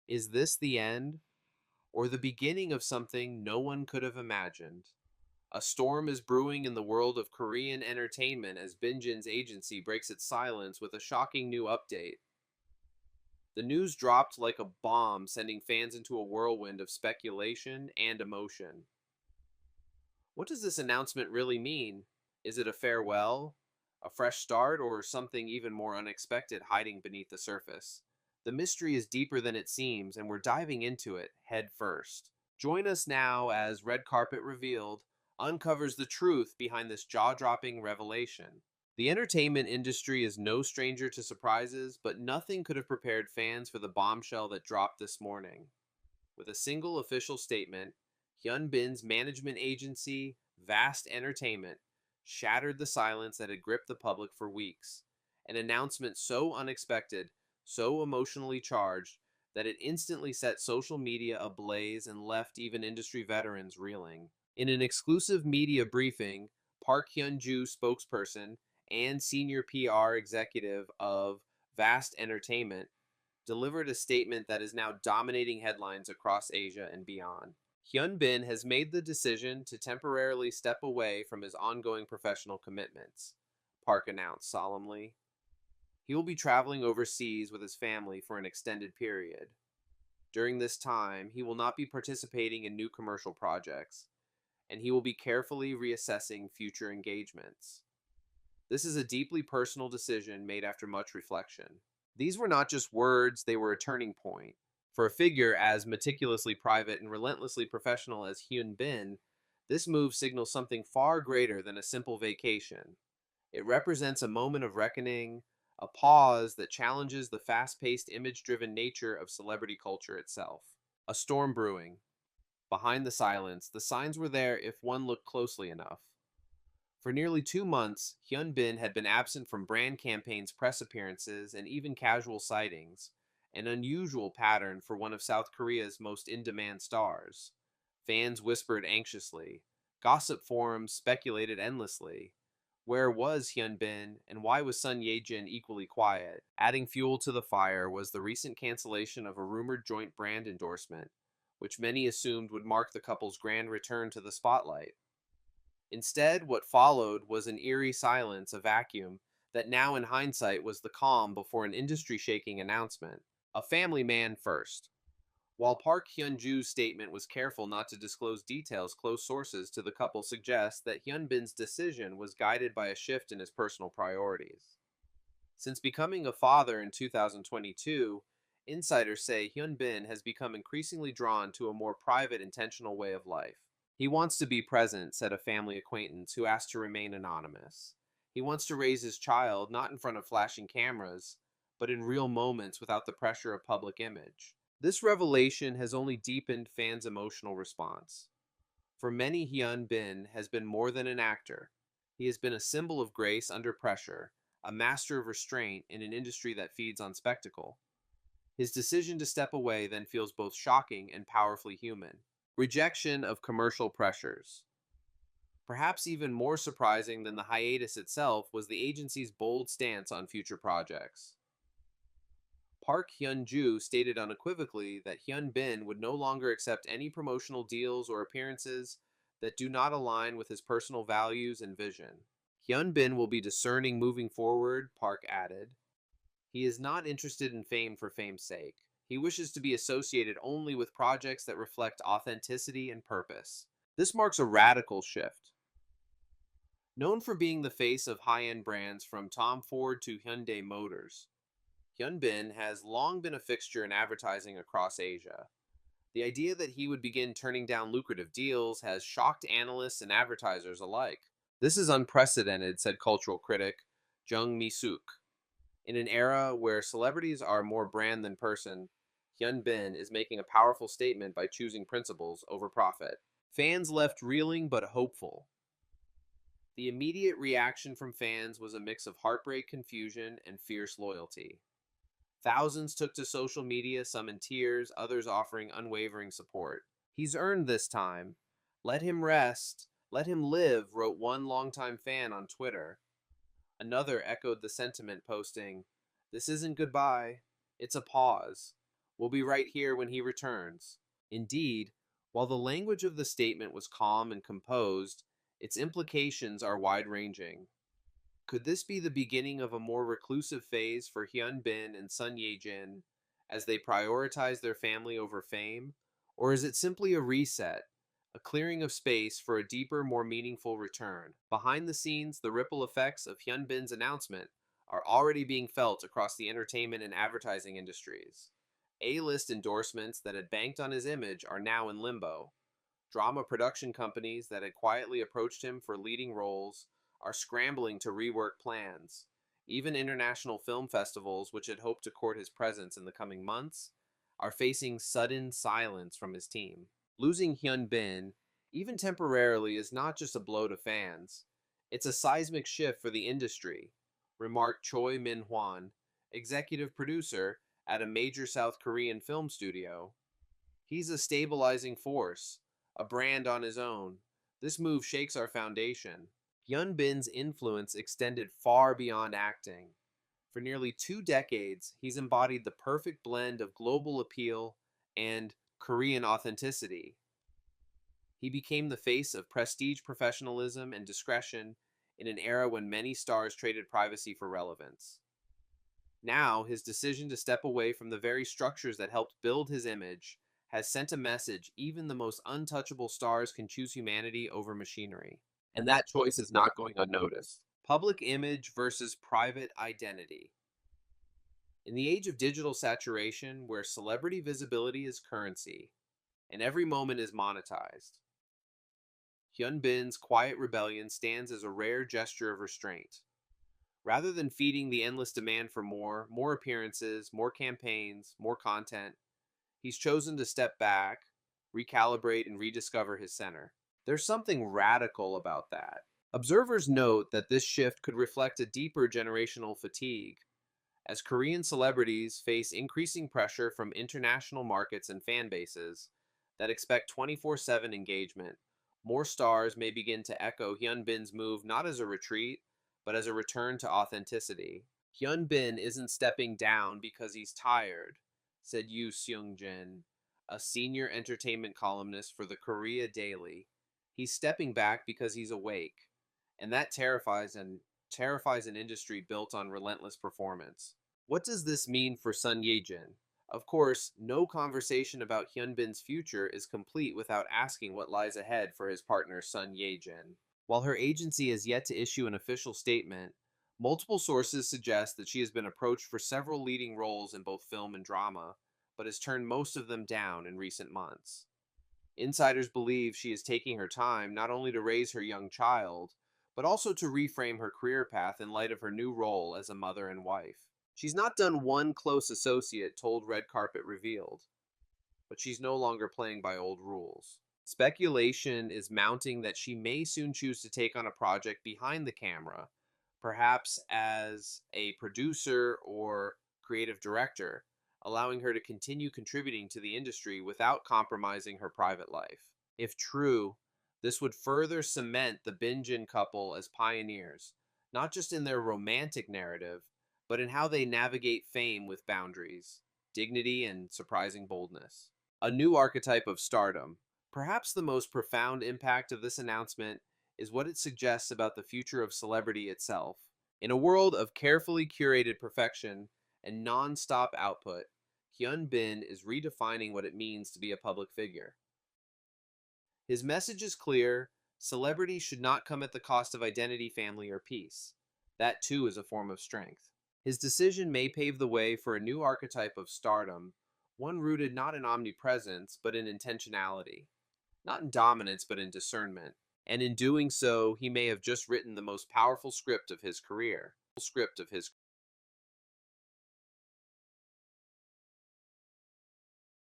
Is this the end, or the beginning of something no one could have imagined? A storm is brewing in the world of Korean entertainment as BinJin's agency breaks its silence with a shocking new update. The news dropped like a bomb, sending fans into a whirlwind of speculation and emotion. What does this announcement really mean? Is it a farewell, a fresh start, or something even more unexpected hiding beneath the surface? The mystery is deeper than it seems, and we're diving into it head first. Join us now as Red Carpet Revealed uncovers the truth behind this jaw dropping revelation. The entertainment industry is no stranger to surprises, but nothing could have prepared fans for the bombshell that dropped this morning. With a single official statement, Hyun Bin's management agency, Vast Entertainment, shattered the silence that had gripped the public for weeks. An announcement so unexpected, so emotionally charged, that it instantly set social media ablaze and left even industry veterans reeling. In an exclusive media briefing, Park Hyun-joo, spokesperson and senior PR executive of Vast Entertainment, delivered a statement that is now dominating headlines across Asia and beyond. Hyun Bin has made the decision to temporarily step away from his ongoing professional commitments, Park announced solemnly. He will be traveling overseas with his family for an extended period. During this time, he will not be participating in new commercial projects, and he will be carefully reassessing future engagements. This is a deeply personal decision made after much reflection. These were not just words, they were a turning point. For a figure as meticulously private and relentlessly professional as Hyun Bin, this move signals something far greater than a simple vacation. It represents a moment of reckoning, a pause that challenges the fast paced, image driven nature of celebrity culture itself. A storm brewing. Behind the silence, the signs were there if one looked closely enough. For nearly 2 months, Hyun Bin had been absent from brand campaigns, press appearances, and even casual sightings, an unusual pattern for one of South Korea's most in demand stars. Fans whispered anxiously. Gossip forums speculated endlessly. Where was Hyun Bin, and why was Sun Ye-jin equally quiet? Adding fuel to the fire was the recent cancellation of a rumored joint brand endorsement, which many assumed would mark the couple's grand return to the spotlight. Instead, what followed was an eerie silence, a vacuum, that now in hindsight was the calm before an industry shaking announcement. A family man first. While Park Hyun-joo's statement was careful not to disclose details, close sources to the couple suggest that Hyun Bin's decision was guided by a shift in his personal priorities. Since becoming a father in 2022, insiders say Hyun Bin has become increasingly drawn to a more private, intentional way of life. He wants to be present, said a family acquaintance who asked to remain anonymous. He wants to raise his child not in front of flashing cameras, but in real moments without the pressure of public image. This revelation has only deepened fans' emotional response. For many, Hyun Bin has been more than an actor. He has been a symbol of grace under pressure, a master of restraint in an industry that feeds on spectacle. His decision to step away then feels both shocking and powerfully human. Rejection of commercial pressures. Perhaps even more surprising than the hiatus itself was the agency's bold stance on future projects. Park Hyun-joo stated unequivocally that Hyun Bin would no longer accept any promotional deals or appearances that do not align with his personal values and vision. Hyun Bin will be discerning moving forward, Park added. He is not interested in fame for fame's sake. He wishes to be associated only with projects that reflect authenticity and purpose. This marks a radical shift. Known for being the face of high-end brands from Tom Ford to Hyundai Motors, Hyun Bin has long been a fixture in advertising across Asia. The idea that he would begin turning down lucrative deals has shocked analysts and advertisers alike. This is unprecedented, said cultural critic Jung Mi-suk. In an era where celebrities are more brand than person, Hyun Bin is making a powerful statement by choosing principles over profit. Fans left reeling but hopeful. The immediate reaction from fans was a mix of heartbreak, confusion, and fierce loyalty. Thousands took to social media, some in tears, others offering unwavering support. He's earned this time. Let him rest. Let him live, wrote one longtime fan on Twitter. Another echoed the sentiment, posting, "This isn't goodbye, it's a pause. We'll be right here when he returns. Indeed, while the language of the statement was calm and composed, its implications are wide ranging. Could this be the beginning of a more reclusive phase for Hyun Bin and Sun Ye Jin as they prioritize their family over fame? Or is it simply a reset, a clearing of space for a deeper, more meaningful return? Behind the scenes, the ripple effects of Hyun Bin's announcement are already being felt across the entertainment and advertising industries. A-list endorsements that had banked on his image are now in limbo. Drama production companies that had quietly approached him for leading roles are scrambling to rework plans. Even international film festivals, which had hoped to court his presence in the coming months, are facing sudden silence from his team. Losing Hyun Bin, even temporarily, is not just a blow to fans. It's a seismic shift for the industry, remarked Choi Min Hwan, executive producer at a major South Korean film studio. He's a stabilizing force, a brand on his own. This move shakes our foundation. Hyun Bin's influence extended far beyond acting. For nearly 2 decades, he's embodied the perfect blend of global appeal and Korean authenticity. He became the face of prestige professionalism and discretion in an era when many stars traded privacy for relevance. Now, his decision to step away from the very structures that helped build his image has sent a message: even the most untouchable stars can choose humanity over machinery. And that choice is not going unnoticed. Public image versus private identity. In the age of digital saturation, where celebrity visibility is currency and every moment is monetized, Hyun Bin's quiet rebellion stands as a rare gesture of restraint. Rather than feeding the endless demand for more appearances, more campaigns, more content, he's chosen to step back, recalibrate, and rediscover his center. There's something radical about that. Observers note that this shift could reflect a deeper generational fatigue, as Korean celebrities face increasing pressure from international markets and fan bases that expect 24/7 engagement. More stars may begin to echo Hyun Bin's move not as a retreat, but as a return to authenticity. Hyun Bin isn't stepping down because he's tired, said Yoo Seung Jin, a senior entertainment columnist for the Korea Daily. He's stepping back because he's awake, and that terrifies an industry built on relentless performance. What does this mean for Sun Ye-jin? Of course, no conversation about Hyun Bin's future is complete without asking what lies ahead for his partner Sun Ye-jin. While her agency has yet to issue an official statement, multiple sources suggest that she has been approached for several leading roles in both film and drama, but has turned most of them down in recent months. Insiders believe she is taking her time not only to raise her young child, but also to reframe her career path in light of her new role as a mother and wife. She's not done, one close associate told Red Carpet revealed, but she's no longer playing by old rules. Speculation is mounting that she may soon choose to take on a project behind the camera, perhaps as a producer or creative director, allowing her to continue contributing to the industry without compromising her private life. If true, this would further cement the BinJin couple as pioneers, not just in their romantic narrative, but in how they navigate fame with boundaries, dignity, and surprising boldness. A new archetype of stardom. Perhaps the most profound impact of this announcement is what it suggests about the future of celebrity itself. In a world of carefully curated perfection and non-stop output, Hyun Bin is redefining what it means to be a public figure. His message is clear: celebrity should not come at the cost of identity, family, or peace. That too is a form of strength. His decision may pave the way for a new archetype of stardom, one rooted not in omnipresence, but in intentionality. Not in dominance, but in discernment. And in doing so, he may have just written the most powerful script of his career.